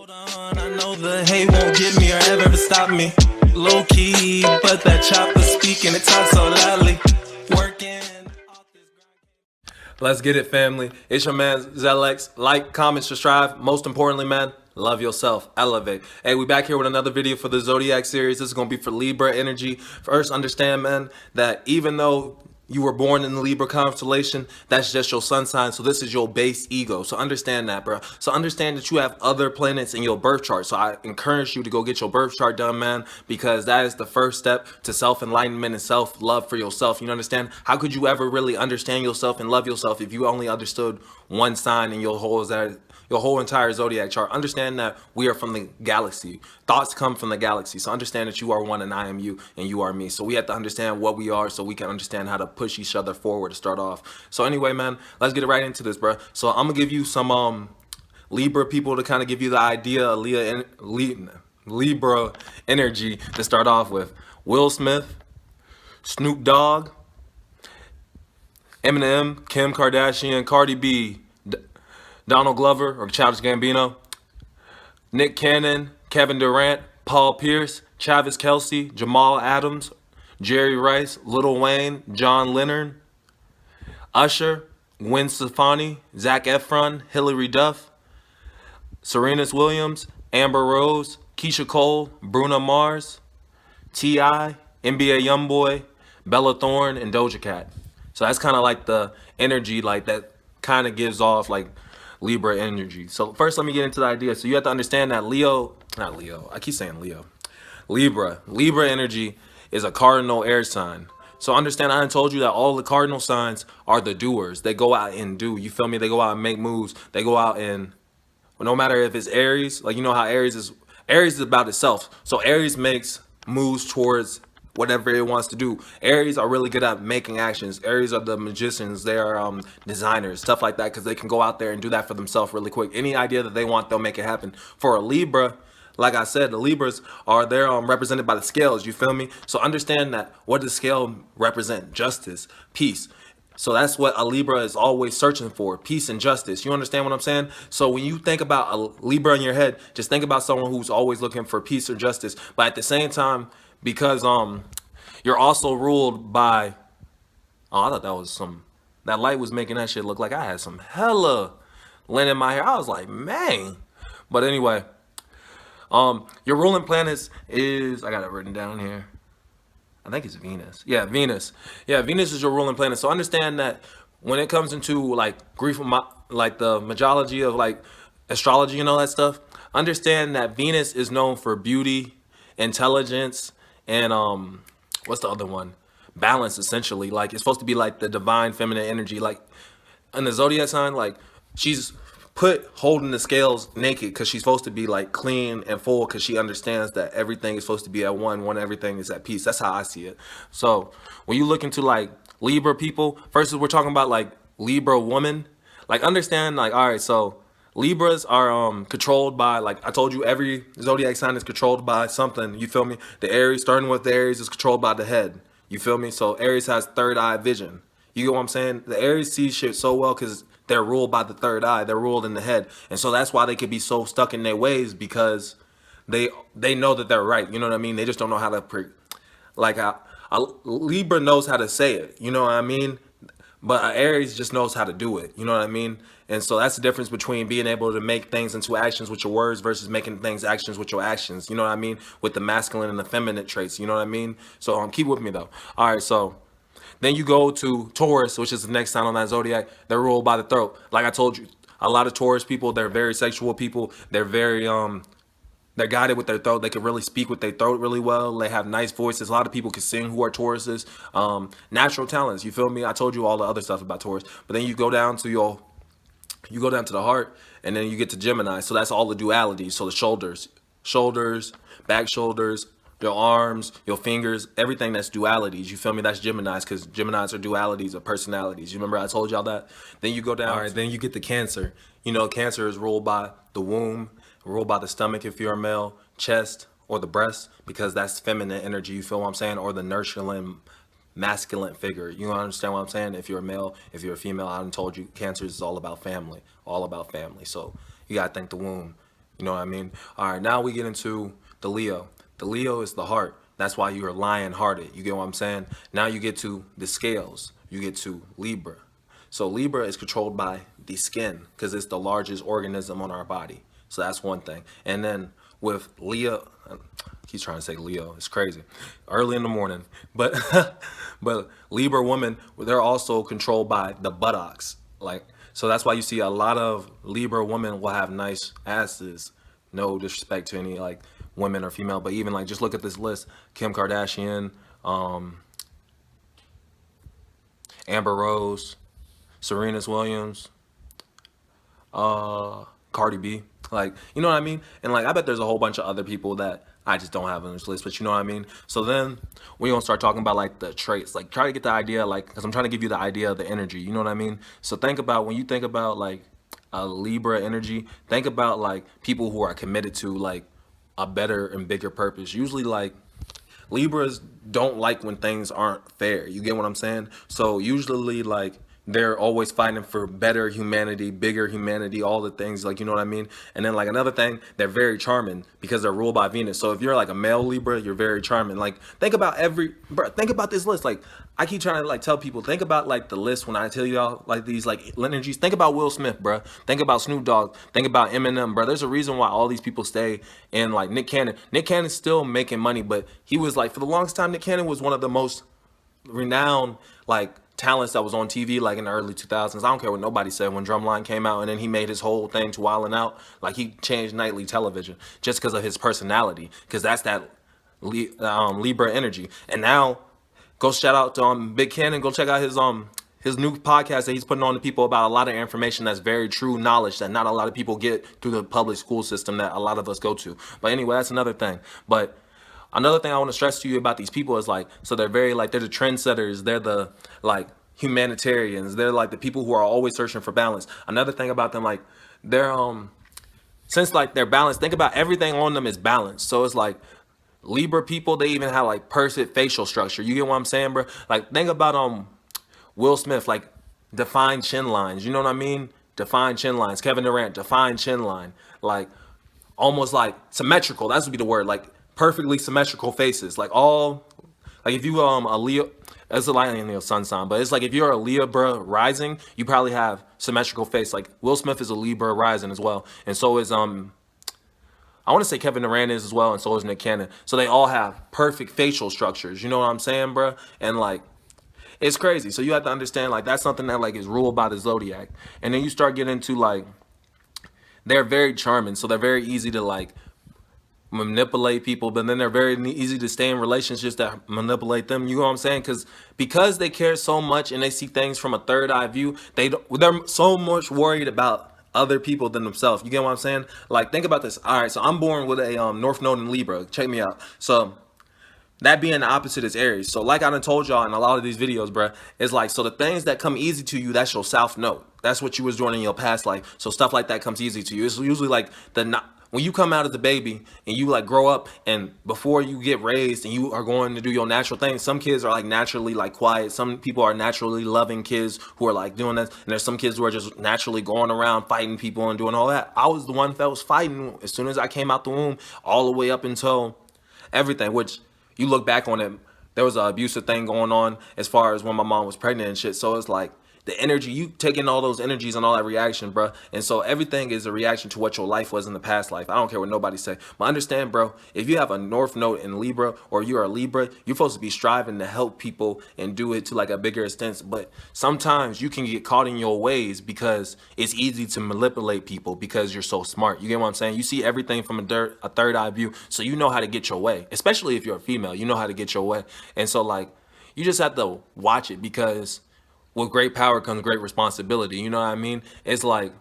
Hold on, I know the hate won't get me or ever stop me. Low key, but that chopper speaking, it talks so loudly. Working. Let's get it, family. It's your man ZELX. Like, comment, subscribe. Most importantly, man, love yourself. Elevate. Hey, we back here with another video for the Zodiac series. This is going to be for Libra energy. First, understand, man, that even though you were born in the Libra constellation, that's just your sun sign. So this is your base ego. So understand that, bro. So understand that you have other planets in your birth chart. So I encourage you to go get your birth chart done, man, because that is the first step to self-enlightenment and self-love for yourself. You understand? How could you ever really understand yourself and love yourself if you only understood one sign in your whole entire zodiac chart? Understand that we are from the galaxy. Thoughts come from the galaxy. So understand that you are one and I am you and you are me. So we have to understand what we are so we can understand how to push each other forward to start off. So anyway, man, let's get right into this, bro. So I'm gonna give you some Libra people to kind of give you the idea of Libra energy to start off with. Will Smith, Snoop Dogg, Eminem, Kim Kardashian, Cardi B, Donald Glover or Childish Gambino, Nick Cannon, Kevin Durant, Paul Pierce, Travis Kelce, Jamal Adams, Jerry Rice, Lil Wayne, John Lennon, Usher, Gwen Stefani, Zac Efron, Hilary Duff, Serena Williams, Amber Rose, Keisha Cole, Bruno Mars, T.I., NBA Youngboy, Bella Thorne, and Doja Cat. So that's kind of like the energy, like that kind of gives off like Libra energy. So first, let me get into the idea. So you have to understand that Libra energy is a cardinal air sign. So understand, I told you that all the cardinal signs are the doers. They go out and do. You feel me? They go out and make moves. They go out and, well, no matter if it's Aries, like you know how Aries is about itself. So Aries makes moves towards whatever it wants to do. Aries are really good at making actions. Aries are the magicians. They are designers, stuff like that, because they can go out there and do that for themselves really quick. Any idea that they want, they'll make it happen. For a Libra, like I said, the Libras are they're represented by the scales. You feel me? So understand that what does scale represent? Justice, peace. So that's what a Libra is always searching for, peace and justice. You understand what I'm saying? So when you think about a Libra in your head, just think about someone who's always looking for peace or justice. But at the same time, because you're also ruled by, oh, I thought that was that light was making that shit look like I had some hella lint in my hair. I was like, man. But anyway, your ruling planets is, I got it written down here, I think it's Venus. Yeah, Venus. Yeah, Venus is your ruling planet. So understand that when it comes into like grief, like the mythology of like astrology and all that stuff, understand that Venus is known for beauty, intelligence, and what's the other one? Balance, essentially. Like it's supposed to be like the divine feminine energy. Like in the zodiac sign, like she's put holding the scales naked because she's supposed to be like clean and full because she understands that everything is supposed to be at one everything is at peace. That's how I see it. So when you look into like Libra people, first we're talking about like Libra woman, like understand like, all right, so Libras are controlled by, like I told you, every zodiac sign is controlled by something. You feel me? The Aries, starting with the Aries, is controlled by the head. You feel me? So Aries has third eye vision. You get what I'm saying? The Aries see shit so well because they're ruled by the third eye. They're ruled in the head. And so that's why they could be so stuck in their ways, because they know that they're right. You know what I mean? They just don't know how to, like a Libra knows how to say it. You know what I mean? But Aries just knows how to do it. You know what I mean? And so that's the difference between being able to make things into actions with your words versus making things actions with your actions. You know what I mean? With the masculine and the feminine traits. You know what I mean? So keep with me though. All right, so then you go to Taurus, which is the next sign on that zodiac. They're ruled by the throat. Like I told you, a lot of Taurus people, they're very sexual people. They're very they're guided with their throat. They can really speak with their throat really well. They have nice voices. A lot of people can sing who are Tauruses. Natural talents. You feel me? I told you all the other stuff about Taurus. But then you go down to the heart, and then you get to Gemini. So that's all the dualities. So the shoulders, back shoulders, your arms, your fingers, everything that's dualities. You feel me? That's Geminis, because Geminis are dualities of personalities. You remember I told y'all that? Then you go down. All right, then you get the Cancer. You know, Cancer is ruled by the womb, ruled by the stomach if you're a male, chest, or the breast, because that's feminine energy. You feel what I'm saying? Or the nurturing masculine figure. You understand what I'm saying? If you're a male, if you're a female, I told you Cancer is all about family, all about family. So you gotta think the womb. You know what I mean? All right, now we get into the Leo. The Leo is the heart. That's why you are lion-hearted. You get what I'm saying? Now you get to the scales. You get to Libra. So Libra is controlled by the skin because it's the largest organism on our body. So that's one thing. And then with Leo, he's trying to say Leo. It's crazy. Early in the morning. But but Libra women, they're also controlled by the buttocks. Like, so that's why you see a lot of Libra women will have nice asses. No disrespect to any like women or female, but even like just look at this list: Kim Kardashian, Amber Rose, Serena Williams, Cardi B. Like, you know what I mean? And like, I bet there's a whole bunch of other people that I just don't have on this list, but you know what I mean? So then we're gonna start talking about like the traits, like try to get the idea, like, cause I'm trying to give you the idea of the energy, you know what I mean? So think about, when you think about like a Libra energy, think about like people who are committed to like a better and bigger purpose. Usually like Libras don't like when things aren't fair. You get what I'm saying? So usually like they're always fighting for better humanity, bigger humanity, all the things, like, you know what I mean? And then like another thing, they're very charming because they're ruled by Venus. So if you're like a male Libra, you're very charming. Like think about think about this list. Like I keep trying to like tell people, think about like the list when I tell y'all like these like energies. Think about Will Smith, bro. Think about Snoop Dogg. Think about Eminem, bro. There's a reason why all these people stay. And like Nick Cannon. Nick Cannon's still making money, but he was like, for the longest time, Nick Cannon was one of the most renowned like talents that was on TV like in the early 2000s. I don't care what nobody said when Drumline came out and then he made his whole thing to Wildin' Out. Like he changed nightly television just because of his personality, because that's that Libra energy. And now go shout out to Big Cannon. Go check out his new podcast that he's putting on to people about a lot of information that's very true knowledge that not a lot of people get through the public school system that a lot of us go to. But anyway, that's another thing. But another thing I want to stress to you about these people is like, so they're very like, they're the trendsetters. They're the like humanitarians. They're like the people who are always searching for balance. Another thing about them, like they're, since like they're balanced, think about everything on them is balanced. So it's like Libra people, they even have like perfect facial structure. You get what I'm saying, bro? Like think about Will Smith, like defined chin lines. You know what I mean? Defined chin lines. Kevin Durant, defined chin line. Like almost like symmetrical. That would be the word. Like perfectly symmetrical faces. Like all, like if you a Leo, it's a Leo sun sign, but it's like if you're a Libra rising, you probably have symmetrical face. Like Will Smith is a Libra rising as well, and so is I want to say Kevin Durant is as well, and so is Nick Cannon. So they all have perfect facial structures. You know what I'm saying, bro? And like, it's crazy. So you have to understand, like, that's something that like is ruled by the Zodiac. And then you start getting into like, they're very charming. So they're very easy to like manipulate people, but then they're very easy to stay in relationships that manipulate them. You know what I'm saying? Because they care so much and they see things from a third eye view, they're so much worried about other people than themselves. You get what I'm saying? Like, think about this. All right, so I'm born with a North Node in Libra. Check me out. So that being the opposite is Aries. So like I done told y'all in a lot of these videos, bruh, it's like, so the things that come easy to you, that's your South Node. That's what you was doing in your past life. So stuff like that comes easy to you. It's usually like when you come out as a baby and you like grow up, and before you get raised and you are going to do your natural thing, some kids are like naturally like quiet. Some people are naturally loving kids who are like doing that. And there's some kids who are just naturally going around fighting people and doing all that. I was the one that was fighting as soon as I came out the womb, all the way up until everything, which you look back on it, there was an abusive thing going on as far as when my mom was pregnant and shit. So it's like the energy, you taking all those energies and all that reaction, bro. And so everything is a reaction to what your life was in the past life. I don't care what nobody say. But understand, bro, if you have a North Node in Libra or you're a Libra, you're supposed to be striving to help people and do it to like a bigger extent. But sometimes you can get caught in your ways because it's easy to manipulate people because you're so smart. You get what I'm saying? You see everything from a third eye view. So you know how to get your way, especially if you're a female, you know how to get your way. And so like, you just have to watch it, because with great power comes great responsibility. You know what I mean? It's like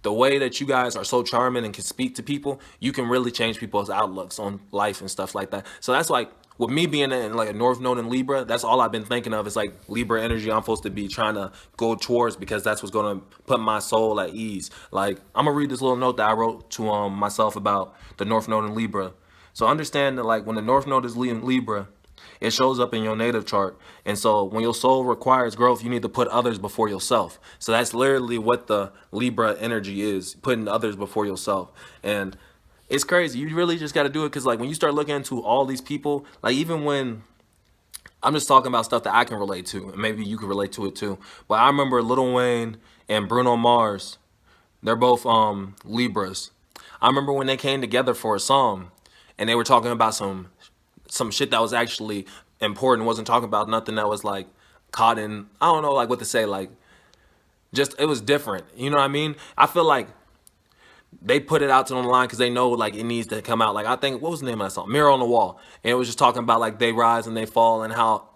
the way that you guys are so charming and can speak to people, you can really change people's outlooks on life and stuff like that. So that's like, with me being in like a North Node in Libra, that's all I've been thinking of. Is like Libra energy I'm supposed to be trying to go towards, because that's what's going to put my soul at ease. Like, I'm going to read this little note that I wrote to myself about the North Node in Libra. So understand that like when the North Node is in Libra, it shows up in your native chart. And so when your soul requires growth, you need to put others before yourself. So that's literally what the Libra energy is, putting others before yourself. And it's crazy. You really just got to do it because, like, when you start looking into all these people, like, even when I'm just talking about stuff that I can relate to, and maybe you can relate to it too. But I remember Lil Wayne and Bruno Mars. They're both Libras. I remember when they came together for a song, and they were talking about some shit that was actually important. Wasn't talking about nothing that was like caught in, I don't know, like what to say, like just it was different. You know what I mean? I feel like they put it out to the line because they know like it needs to come out. Like I think, what was the name of that song? Mirror on the Wall. And it was just talking about like they rise and they fall and how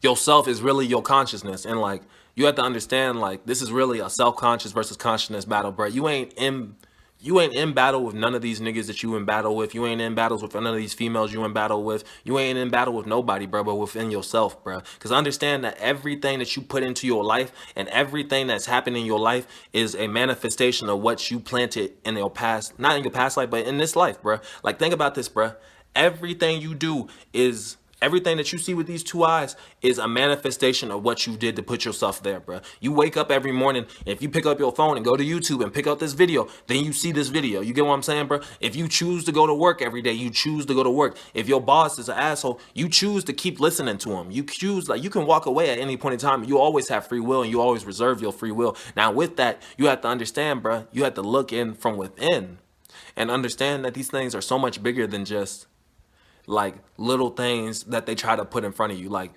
yourself is really your consciousness. And like you have to understand like this is really a self-conscious versus consciousness battle, bro. You ain't in battle with none of these niggas that you in battle with. You ain't in battles with none of these females you in battle with. You ain't in battle with nobody, bro, but within yourself, bro. Because understand that everything that you put into your life and everything that's happened in your life is a manifestation of what you planted in your past, not in your past life, but in this life, bro. Like think about this, bro. Everything you do is everything that you see with these two eyes is a manifestation of what you did to put yourself there, bro. You wake up every morning, and if you pick up your phone and go to YouTube and pick up this video, then you see this video. You get what I'm saying, bro? If you choose to go to work every day, you choose to go to work. If your boss is an asshole, you choose to keep listening to him. You choose, like, you can walk away at any point in time. You always have free will, and you always reserve your free will. Now, with that, you have to understand, bro, you have to look in from within and understand that these things are so much bigger than just like little things that they try to put in front of you. Like,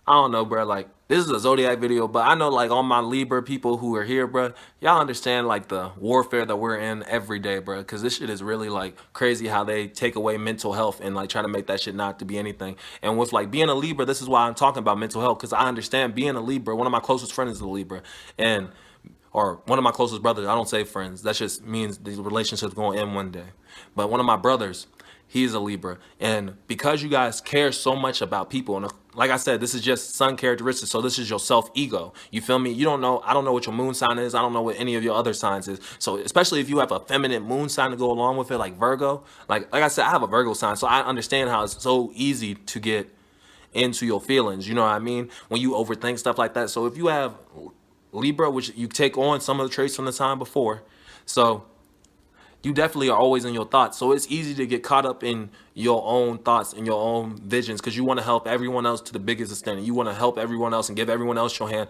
I don't know, bro. Like, this is a Zodiac video, but I know like all my Libra people who are here, bro, y'all understand like the warfare that we're in every day, bro. Because this shit is really like crazy how they take away mental health and like try to make that shit not to be anything. And with like being a Libra, this is why I'm talking about mental health, because I understand being a Libra. One of my closest friends is a Libra, and or one of my closest brothers. I don't say friends. That just means the relationship's going to end one day. But one of my brothers, he's a Libra. And because you guys care so much about people, and like I said, this is just sun characteristics, so this is your self-ego. You feel me? You don't know, I don't know what your moon sign is. I don't know what any of your other signs is. So especially if you have a feminine moon sign to go along with it, like Virgo. Like I said, I have a Virgo sign, so I understand how it's so easy to get into your feelings. You know what I mean? When you overthink stuff like that. So if you have Libra, which you take on some of the traits from the time before, so you definitely are always in your thoughts. So it's easy to get caught up in your own thoughts and your own visions because you want to help everyone else to the biggest extent. You want to help everyone else and give everyone else your hand.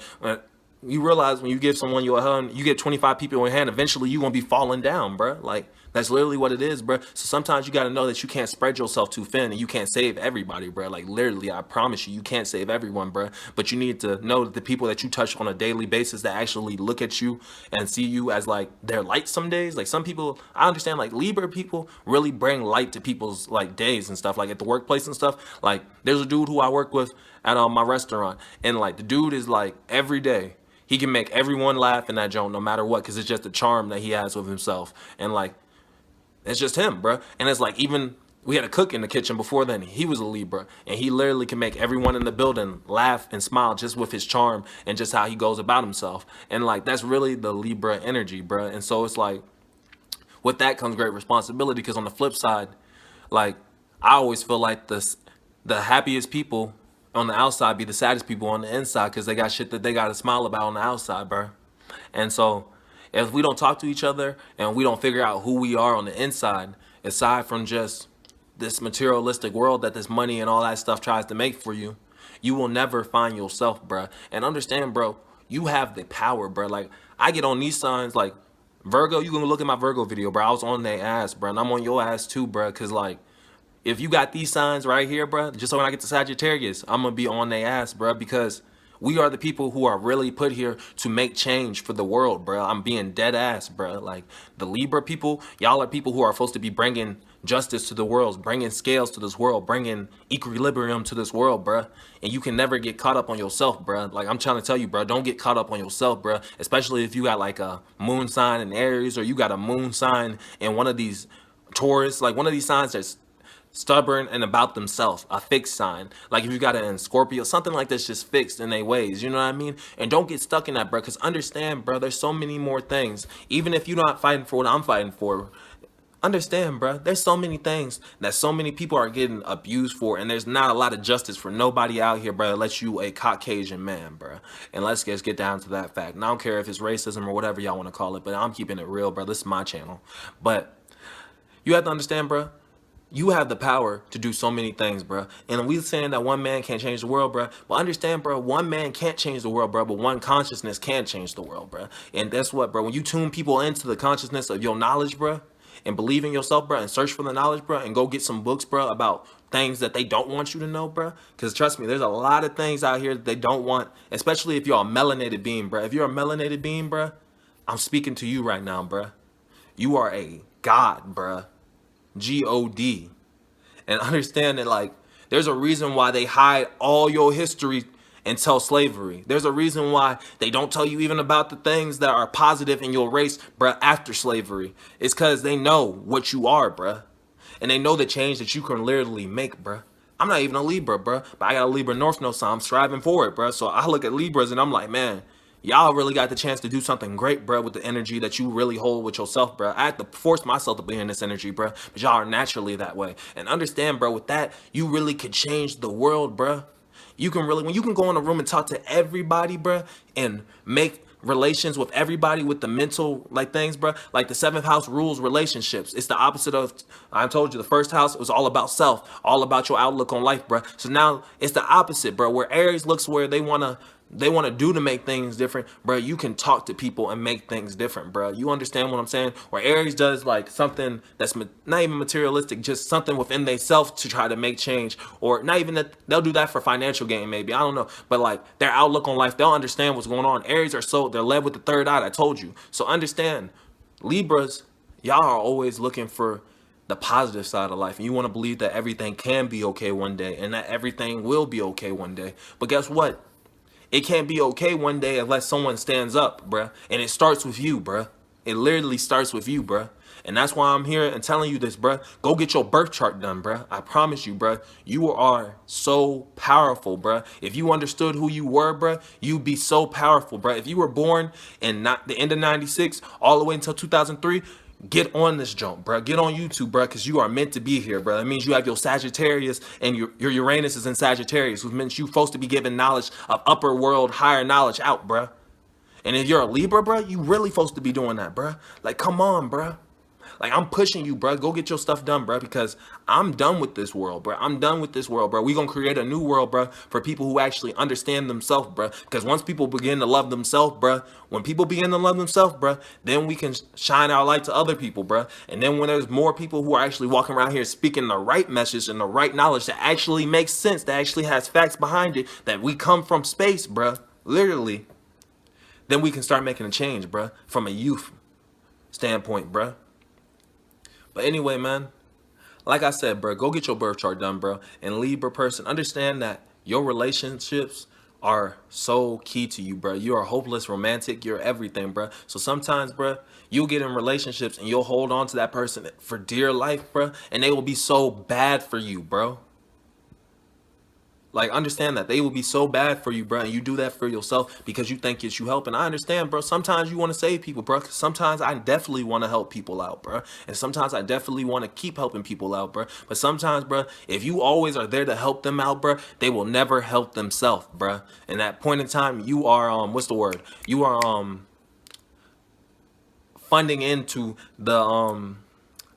You realize when you give someone your hand, you get 25 people in your hand, eventually you're going to be falling down, bro. Like, that's literally what it is, bro. So sometimes you got to know that you can't spread yourself too thin and you can't save everybody, bro. Like, literally, I promise you, you can't save everyone, bro. But you need to know that the people that you touch on a daily basis that actually look at you and see you as, like, their light some days. Like, some people, I understand, like, Libra people really bring light to people's, like, days and stuff. Like, at the workplace and stuff. Like, there's a dude who I work with at my restaurant. And, like, the dude is, like, every day, he can make everyone laugh in that joint no matter what, because it's just the charm that he has with himself. And, like, it's just him, bro. And it's like, even we had a cook in the kitchen before then. He was a Libra, and he literally can make everyone in the building laugh and smile just with his charm and just how he goes about himself. And like, that's really the Libra energy, bro. And so it's like, with that comes great responsibility, because on the flip side, like, I always feel like the happiest people on the outside be the saddest people on the inside, because they got shit that they got to smile about on the outside, bro. And so if we don't talk to each other and we don't figure out who we are on the inside, aside from just this materialistic world that this money and all that stuff tries to make for you, you will never find yourself, bro. And understand, bro, you have the power, bro. Like, I get on these signs, like Virgo, you can look at my Virgo video, bro. I was on their ass, bro. And I'm on your ass too, bro. Because, like, if you got these signs right here, bro, just so when I get to Sagittarius, I'm going to be on their ass, bro. Because we are the people who are really put here to make change for the world, bro. I'm being dead ass, bro. Like, the Libra people, y'all are people who are supposed to be bringing justice to the world, bringing scales to this world, bringing equilibrium to this world, bro. And you can never get caught up on yourself, bro. Like, I'm trying to tell you, bro, don't get caught up on yourself, bro. Especially if you got like a moon sign in Aries, or you got a moon sign in one of these Taurus, like one of these signs that's stubborn and about themselves, a fixed sign. Like if you got it in Scorpio, something like this, just fixed in their ways, you know what I mean? And don't get stuck in that, bro, because understand, bro, there's so many more things. Even if you're not fighting for what I'm fighting for, understand, bro, there's so many things that so many people are getting abused for, and there's not a lot of justice for nobody out here, bro, unless you a Caucasian man, bro. And let's just get down to that fact. And I don't care if it's racism or whatever y'all want to call it, but I'm keeping it real, bro. This is my channel. But You have to understand, bro. You have the power to do so many things, bro. And we saying that one man can't change the world, bro. But understand, bro, one man can't change the world, bro. But one consciousness can change the world, bro. And that's what, bro. When you tune people into the consciousness of your knowledge, bro, and believe in yourself, bro, and search for the knowledge, bro, and go get some books, bro, about things that they don't want you to know, bro. Because trust me, there's a lot of things out here that they don't want, especially if you're a melanated being, bro. If you're a melanated being, bro, I'm speaking to you right now, bro. You are a god, bro. God. And understand that, like, there's a reason why they hide all your history until slavery. There's a reason why they don't tell you even about the things that are positive in your race, bruh, after slavery. It's because they know what you are, bruh. And they know the change that you can literally make, bruh. I'm not even a Libra, bruh, but I got a Libra North Node, so I'm striving for it, bruh. So I look at Libras and I'm like, man, y'all really got the chance to do something great, bro, with the energy that you really hold with yourself, bro. I had to force myself to be in this energy, bro, but y'all are naturally that way. And understand, bro, with that, you really could change the world, bro. You can really, when you can go in a room and talk to everybody, bro, and make relations with everybody with the mental like things, bro, like the seventh house rules relationships. It's the opposite of, I told you, the first house, it was all about self, all about your outlook on life, bro. So now it's the opposite, bro, where Aries looks where they want to do to make things different, bro. You can talk to people and make things different, bro. You understand what I'm saying? Where Aries does like something that's not even materialistic, just something within themselves to try to make change, or not even that they'll do that for financial gain, maybe, I don't know, but like their outlook on life, they'll understand what's going on. Aries are they're led with the third eye. I told you. So understand, Libras, y'all are always looking for the positive side of life, and you want to believe that everything can be okay one day, and that everything will be okay one day. But guess what? It can't be okay one day unless someone stands up, bruh. And it starts with you, bruh. It literally starts with you, bruh. And that's why I'm here and telling you this, bruh. Go get your birth chart done, bruh. I promise you, bruh. You are so powerful, bruh. If you understood who you were, bruh, you'd be so powerful, bruh. If you were born in not the end of 96 all the way until 2003, get on this jump, bro. Get on YouTube, bro, because you are meant to be here, bro. That means you have your Sagittarius and your Uranus is in Sagittarius, which means you're supposed to be given knowledge of upper world, higher knowledge out, bro. And if you're a Libra, bro, you really supposed to be doing that, bro. Like, come on, bro. Like, I'm pushing you, bro. Go get your stuff done, bro, because I'm done with this world, bro. I'm done with this world, bro. We're going to create a new world, bro, for people who actually understand themselves, bro. Because once people begin to love themselves, bro, when people begin to love themselves, bro, then we can shine our light to other people, bro. And then when there's more people who are actually walking around here speaking the right message and the right knowledge that actually makes sense, that actually has facts behind it, that we come from space, bro, literally, then we can start making a change, bro, from a youth standpoint, bro. But anyway, man, like I said, bro, go get your birth chart done, bro. And Libra person, understand that your relationships are so key to you, bro. You are hopeless romantic. You're everything, bro. So sometimes, bro, you'll get in relationships and you'll hold on to that person for dear life, bro. And they will be so bad for you, bro. Like, understand that they will be so bad for you, bro, and you do that for yourself because you think it's you helping. I understand, bro. Sometimes you want to save people, bro. Sometimes I definitely want to help people out, bro. And sometimes I definitely want to keep helping people out, bro. But sometimes, bro, if you always are there to help them out, bro, they will never help themselves, bro. And that point in time, you are what's the word? You are funding into the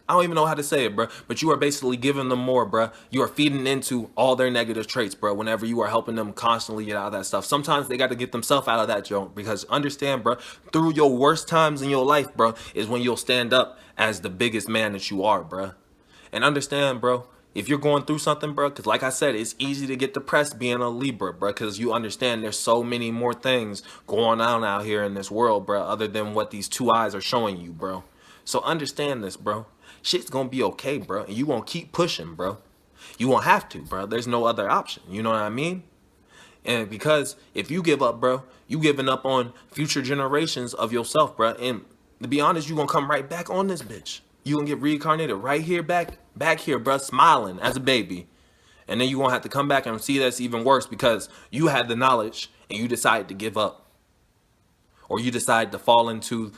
I don't even know how to say it, bro, but you are basically giving them more, bro. You are feeding into all their negative traits, bro, whenever you are helping them constantly get out of that stuff. Sometimes they got to get themselves out of that joke because understand, bro, through your worst times in your life, bro, is when you'll stand up as the biggest man that you are, bro. And understand, bro, if you're going through something, bro, because like I said, it's easy to get depressed being a Libra, bro, because you understand there's so many more things going on out here in this world, bro, other than what these two eyes are showing you, bro. So understand this, bro. Shit's gonna be okay, bro. And you gonna keep pushing, bro. You won't have to, bro. There's no other option. You know what I mean? And because if you give up, bro, you giving up on future generations of yourself, bro. And to be honest, you gonna come right back on this bitch. You gonna get reincarnated right here, back here, bro, smiling as a baby. And then you gonna have to come back and see that's even worse because you had the knowledge and you decided to give up. Or you decided to fall into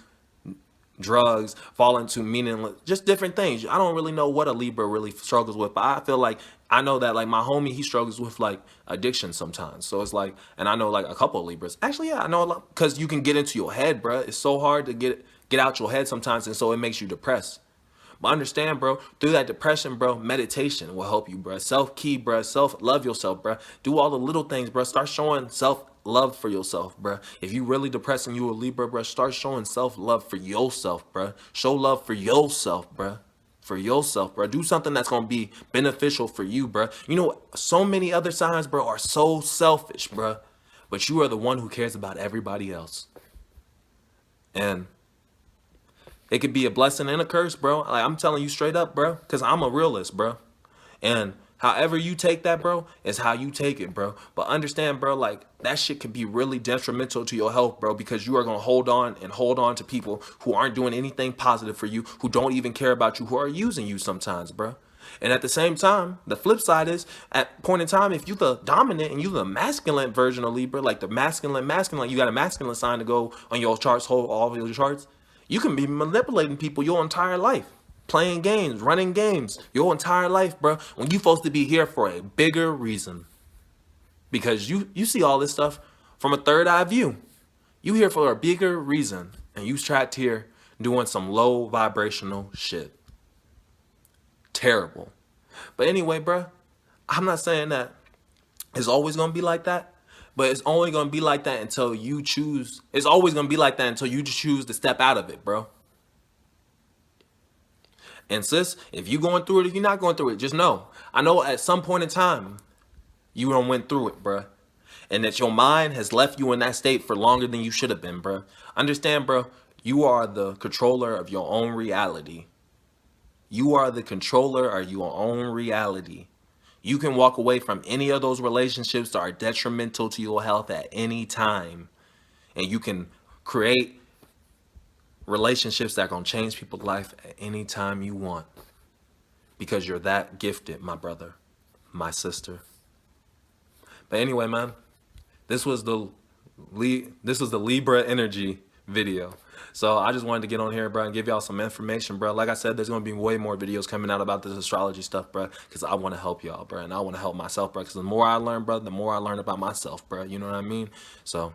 drugs, fall into meaningless, just different things. I don't really know what a Libra really struggles with, but I feel like I know that like my homie, he struggles with like addiction sometimes. So it's like, and I know like a couple of Libras. Actually, yeah, I know a lot because you can get into your head, bro. It's so hard to get out your head sometimes, and so it makes you depressed. But understand, bro, through that depression, bro, meditation will help you, bro. Self-key, bro. Self-love yourself, bro. Do all the little things, bro. Start showing self-love for yourself, bro. If you really depressed and you a Libra, bro, start showing self-love for yourself, bro. Show love for yourself, bro. For yourself, bro. Do something that's gonna be beneficial for you, bro. You know, so many other signs, bro, are so selfish, bro. But you are the one who cares about everybody else. And it could be a blessing and a curse, bro. Like, I'm telling you straight up, bro, because I'm a realist, bro. And however you take that, bro, is how you take it, bro. But understand, bro, like, that shit could be really detrimental to your health, bro, because you are going to hold on to people who aren't doing anything positive for you, who don't even care about you, who are using you sometimes, bro. And at the same time, the flip side is, at point in time, if you the dominant and you the masculine version of Libra, like the masculine, you got a masculine sign to go on your charts, all of your charts, you can be manipulating people your entire life, playing games, running games, your entire life, bro, when you supposed to be here for a bigger reason. Because you see all this stuff from a third eye view. You here for a bigger reason, and you trapped here doing some low vibrational shit. Terrible. But anyway, bro, I'm not saying that it's always going to be like that, but it's only going to be like that until you choose. It's always going to be like that until you choose to step out of it, bro. And sis, if you're going through it, if you're not going through it, just know. I know at some point in time, you done went through it, bro. And that your mind has left you in that state for longer than you should have been, bro. Understand, bro, you are the controller of your own reality. You are the controller of your own reality. You can walk away from any of those relationships that are detrimental to your health at any time. And you can create relationships that are going to change people's life at any time you want. Because you're that gifted, my brother, my sister. But anyway, man, this was the Libra energy video. So I just wanted to get on here, bro, and give y'all some information, bro. Like I said, there's going to be way more videos coming out about this astrology stuff, bro, because I want to help y'all, bro, and I want to help myself, bro, because the more I learn, bro, the more I learn about myself, bro. You know what I mean? So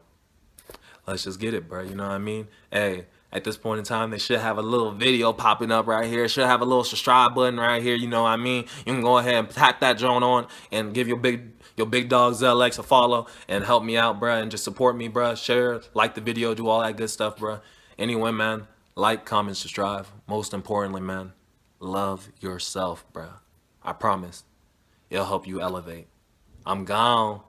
let's just get it, bro. You know what I mean? Hey, at this point in time, they should have a little video popping up right here. Should have a little subscribe button right here. You know what I mean? You can go ahead and tap that joint on and give your big dog ZELX a follow and help me out, bro, and just support me, bro. Share, like the video, do all that good stuff, bro. Anyway, man, like, comment, subscribe. Most importantly, man, love yourself, bro. I promise it'll help you elevate. I'm gone.